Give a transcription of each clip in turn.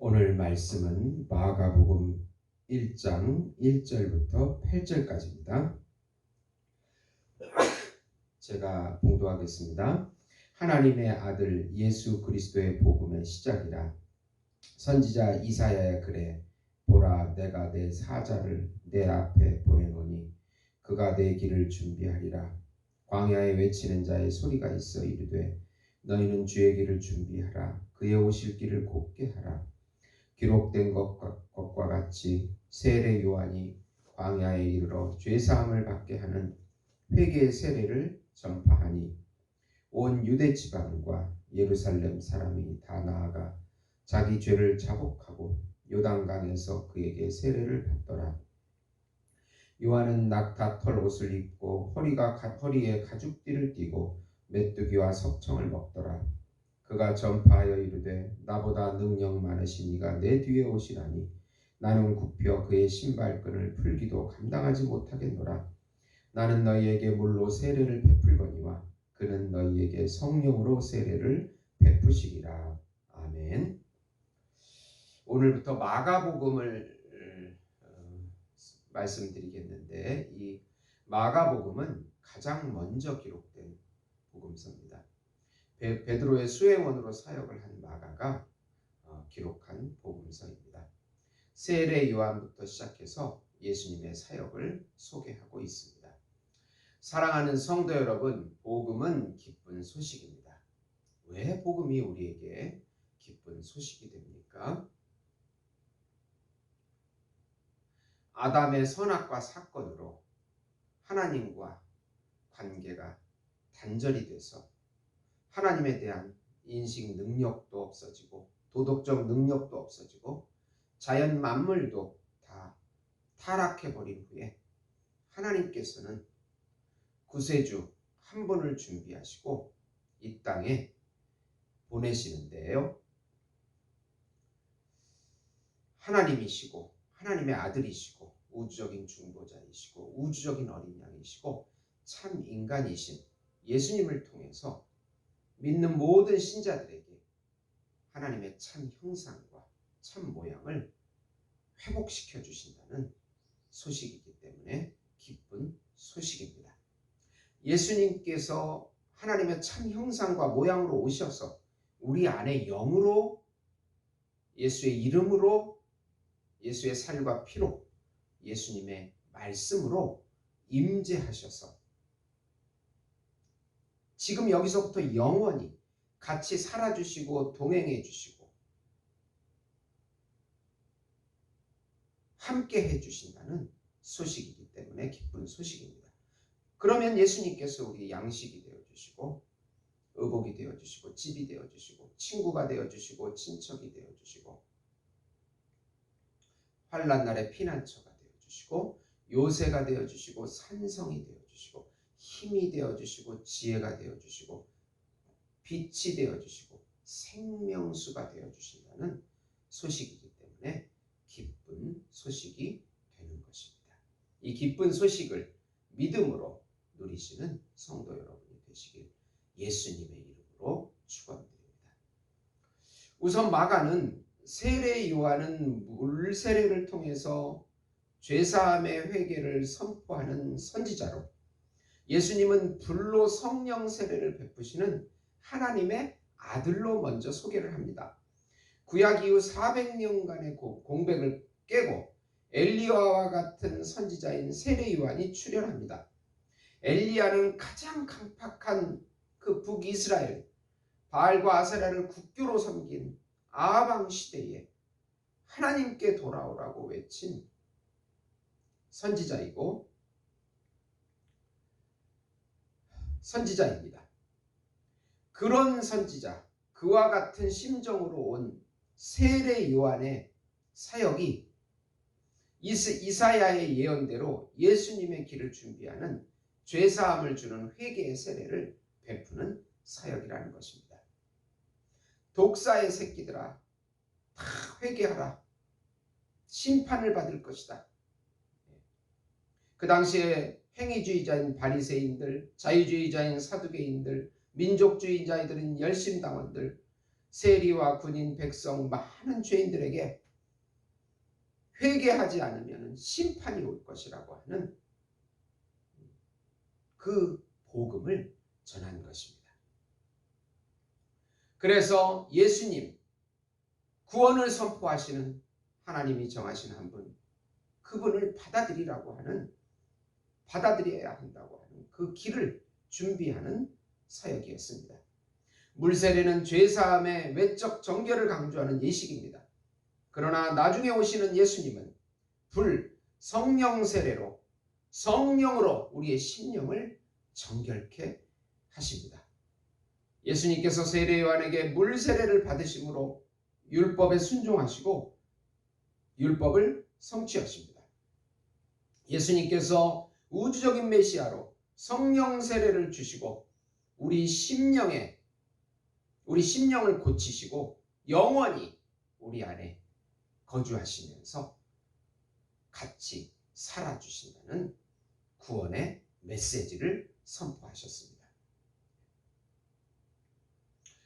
오늘 말씀은 마가복음 1장 1절부터 8절까지입니다. 제가 봉독하겠습니다. 하나님의 아들 예수 그리스도의 복음의 시작이라. 선지자 이사야의 글에 보라, 내가 내 사자를 내 앞에 보내노니 그가 내 길을 준비하리라. 광야에 외치는 자의 소리가 있어 이르되 너희는 주의 길을 준비하라. 그의 오실 길을 곱게 하라. 기록된 것과 같이 세례 요한이 광야에 이르러 죄사함을 받게 하는 회개의 세례를 전파하니 온 유대 지방과 예루살렘 사람이 다 나아가 자기 죄를 자복하고 요단강에서 그에게 세례를 받더라. 요한은 낙타털 옷을 입고 허리에 가죽띠를 띠고 메뚜기와 석청을 먹더라. 그가 전파하여 이르되 나보다 능력 많으신 이가 내 뒤에 오시나니 나는 굽혀 그의 신발끈을 풀기도 감당하지 못하겠노라. 나는 너희에게 물로 세례를 베풀거니와 그는 너희에게 성령으로 세례를 베푸시리라. 아멘. 오늘부터 마가복음을 말씀드리겠는데, 이 마가복음은 가장 먼저 기록된 복음서입니다. 베드로의 수행원으로 사역을 한 마가가 기록한 복음서입니다. 세례 요한부터 시작해서 예수님의 사역을 소개하고 있습니다. 사랑하는 성도 여러분, 복음은 기쁜 소식입니다. 왜 복음이 우리에게 기쁜 소식이 됩니까? 아담의 선악과 사건으로 하나님과 관계가 단절이 돼서 하나님에 대한 인식 능력도 없어지고 도덕적 능력도 없어지고 자연 만물도 다 타락해버린 후에 하나님께서는 구세주 한 분을 준비하시고 이 땅에 보내시는데요. 하나님이시고 하나님의 아들이시고 우주적인 중보자이시고 우주적인 어린 양이시고 참 인간이신 예수님을 통해서 믿는 모든 신자들에게 하나님의 참 형상과 참 모양을 회복시켜 주신다는 소식이기 때문에 기쁜 소식입니다. 예수님께서 하나님의 참 형상과 모양으로 오셔서 우리 안에 영으로 예수의 이름으로 예수의 살과 피로 예수님의 말씀으로 임재하셔서 지금 여기서부터 영원히 같이 살아주시고 동행해 주시고 함께 해주신다는 소식이기 때문에 기쁜 소식입니다. 그러면 예수님께서 우리 양식이 되어주시고 의복이 되어주시고 집이 되어주시고 친구가 되어주시고 친척이 되어주시고 환난 날의 피난처가 되어주시고 요새가 되어주시고 산성이 되어주시고 힘이 되어주시고 지혜가 되어주시고 빛이 되어주시고 생명수가 되어주신다는 소식이기 때문에 기쁜 소식이 되는 것입니다. 이 기쁜 소식을 믿음으로 누리시는 성도 여러분이 되시길 예수님의 이름으로 축원드립니다. 우선 마가는 세례 요한은 물 세례를 통해서 죄사함의 회개를 선포하는 선지자로, 예수님은 불로 성령 세례를 베푸시는 하나님의 아들로 먼저 소개를 합니다. 구약 이후 400년간의 공백을 깨고 엘리야와 같은 선지자인 세례 요한이 출현합니다. 엘리야는 가장 강팍한 그 북이스라엘 바알과 아세라를 국교로 섬긴 아방 시대에 하나님께 돌아오라고 외친 선지자입니다. 그런 선지자, 그와 같은 심정으로 온 세례 요한의 사역이 이사야의 예언대로 예수님의 길을 준비하는 죄사함을 주는 회개의 세례를 베푸는 사역이라는 것입니다. 독사의 새끼들아, 다 회개하라. 심판을 받을 것이다. 그 당시에 행위주의자인 바리새인들, 자유주의자인 사두개인들, 민족주의자들인 열심당원들, 세리와 군인, 백성, 많은 죄인들에게 회개하지 않으면 심판이 올 것이라고 하는 그 복음을 전한 것입니다. 그래서 예수님, 구원을 선포하시는 하나님이 정하신 한 분, 그분을 받아들여야 한다고 하는 그 길을 준비하는 사역이었습니다. 물세례는 죄사함의 외적 정결을 강조하는 예식입니다. 그러나 나중에 오시는 예수님은 성령 세례로 성령으로 우리의 심령을 정결케 하십니다. 예수님께서 세례 요한에게 물세례를 받으심으로 율법에 순종하시고 율법을 성취하십니다. 예수님께서 우주적인 메시아로 성령 세례를 주시고 우리 심령을 고치시고 영원히 우리 안에 거주하시면서 같이 살아주신다는 구원의 메시지를 선포하셨습니다.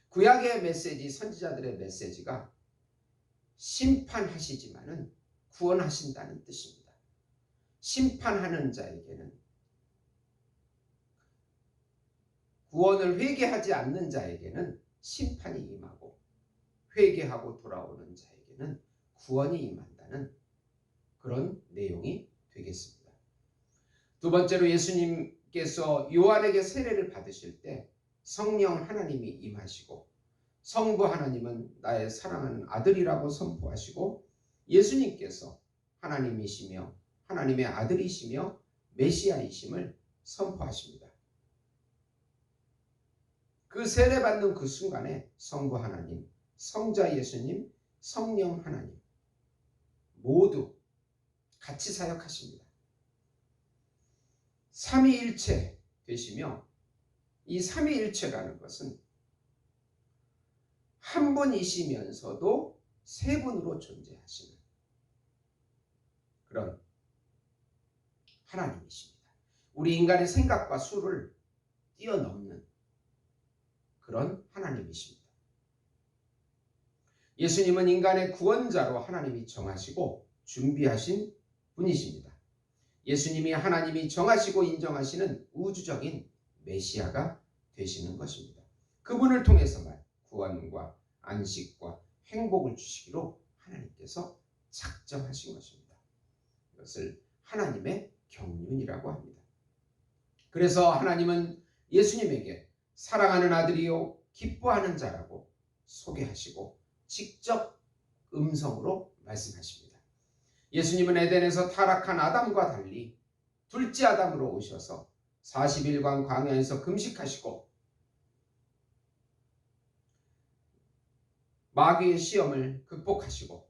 구약의 메시지, 선지자들의 메시지가 심판하시지만은 구원하신다는 뜻입니다. 심판하는 자에게는, 구원을 회개하지 않는 자에게는 심판이 임하고 회개하고 돌아오는 자에게는 구원이 임한다는 그런 내용이 되겠습니다. 두 번째로 예수님께서 요한에게 세례를 받으실 때 성령 하나님이 임하시고 성부 하나님은 나의 사랑하는 아들이라고 선포하시고 예수님께서 하나님이시며 하나님의 아들이시며 메시아이심을 선포하십니다. 그 세례받는 그 순간에 성부 하나님, 성자 예수님, 성령 하나님 모두 같이 사역하십니다. 삼위일체 되시며 이 삼위일체라는 것은 한 분이시면서도 세 분으로 존재하시는 그런 하나님이십니다. 우리 인간의 생각과 수를 뛰어넘는 그런 하나님이십니다. 예수님은 인간의 구원자로 하나님이 정하시고 준비하신 분이십니다. 예수님이 하나님이 정하시고 인정하시는 우주적인 메시아가 되시는 것입니다. 그분을 통해서만 구원과 안식과 행복을 주시기로 하나님께서 작정하신 것입니다. 이것을 하나님의 경륜이라고 합니다. 그래서 하나님은 예수님에게 사랑하는 아들이요 기뻐하는 자라고 소개하시고 직접 음성으로 말씀하십니다. 예수님은 에덴에서 타락한 아담과 달리 둘째 아담으로 오셔서 40일간 광야에서 금식하시고 마귀의 시험을 극복하시고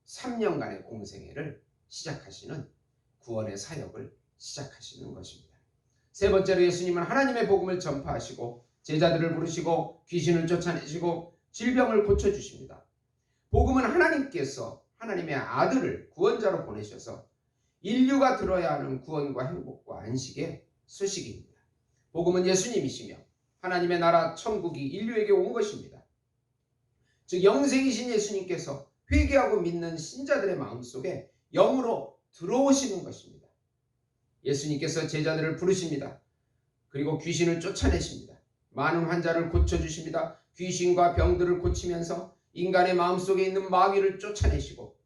3년간의 공생애를 시작하시는 구원의 사역을 시작하시는 것입니다. 세 번째로 예수님은 하나님의 복음을 전파하시고 제자들을 부르시고 귀신을 쫓아내시고 질병을 고쳐주십니다. 복음은 하나님께서 하나님의 아들을 구원자로 보내셔서 인류가 들어야 하는 구원과 행복과 안식의 소식입니다. 복음은 예수님이시며 하나님의 나라 천국이 인류에게 온 것입니다. 즉 영생이신 예수님께서 회개하고 믿는 신자들의 마음속에 영으로 들어오시는 것입니다. 예수님께서 제자들을 부르십니다. 그리고 귀신을 쫓아내십니다. 많은 환자를 고쳐주십니다. 귀신과 병들을 고치면서 인간의 마음속에 있는 마귀를 쫓아내시고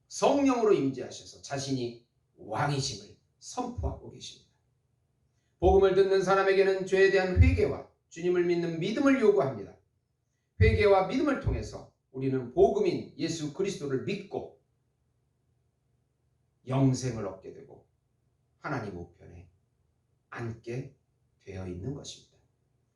성령으로 임재하셔서 자신이 왕이심을 선포하고 계십니다. 복음을 듣는 사람에게는 죄에 대한 회개와 주님을 믿는 믿음을 요구합니다. 회개와 믿음을 통해서 우리는 복음인 예수 그리스도를 믿고 영생을 얻게 되고 하나님 우편에 앉게 되어 있는 것입니다.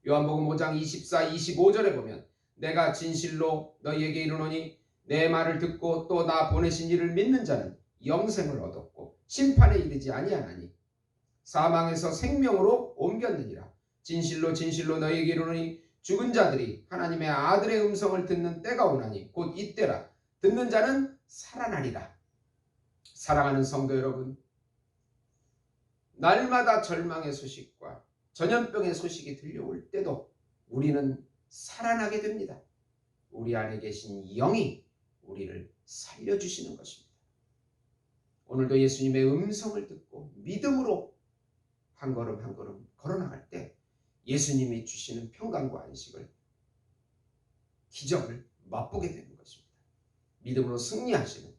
요한복음 5장 24, 25절에 보면 내가 진실로 너희에게 이르노니 내 말을 듣고 또 나 보내신 이를 믿는 자는 영생을 얻었고 심판에 이르지 아니하나니 사망에서 생명으로 옮겼느니라. 진실로 진실로 너희에게 이르노니 죽은 자들이 하나님의 아들의 음성을 듣는 때가 오나니 곧 이때라. 듣는 자는 살아나리라. 사랑하는 성도 여러분, 날마다 절망의 소식과 전염병의 소식이 들려올 때도 우리는 살아나게 됩니다. 우리 안에 계신 영이 우리를 살려주시는 것입니다. 오늘도 예수님의 음성을 듣고 믿음으로 한 걸음 한 걸음 걸어나갈 때 예수님이 주시는 평강과 안식을, 기적을 맛보게 되는 것입니다. 믿음으로 승리하시는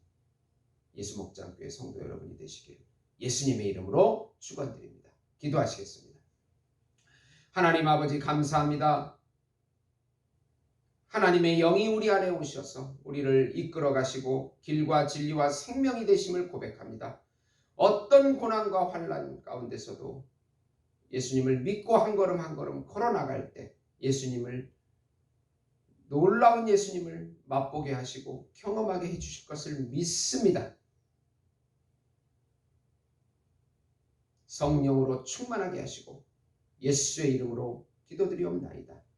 예수목장교회 성도 여러분이 되시길 예수님의 이름으로 축원드립니다. 기도하시겠습니다. 하나님 아버지 감사합니다. 하나님의 영이 우리 안에 오셔서 우리를 이끌어 가시고 길과 진리와 생명이 되심을 고백합니다. 어떤 고난과 환난 가운데서도 예수님을 믿고 한 걸음 한 걸음 걸어나갈 때 예수님을, 놀라운 예수님을 맛보게 하시고 경험하게 해주실 것을 믿습니다. 성령으로 충만하게 하시고 예수의 이름으로 기도드리옵나이다.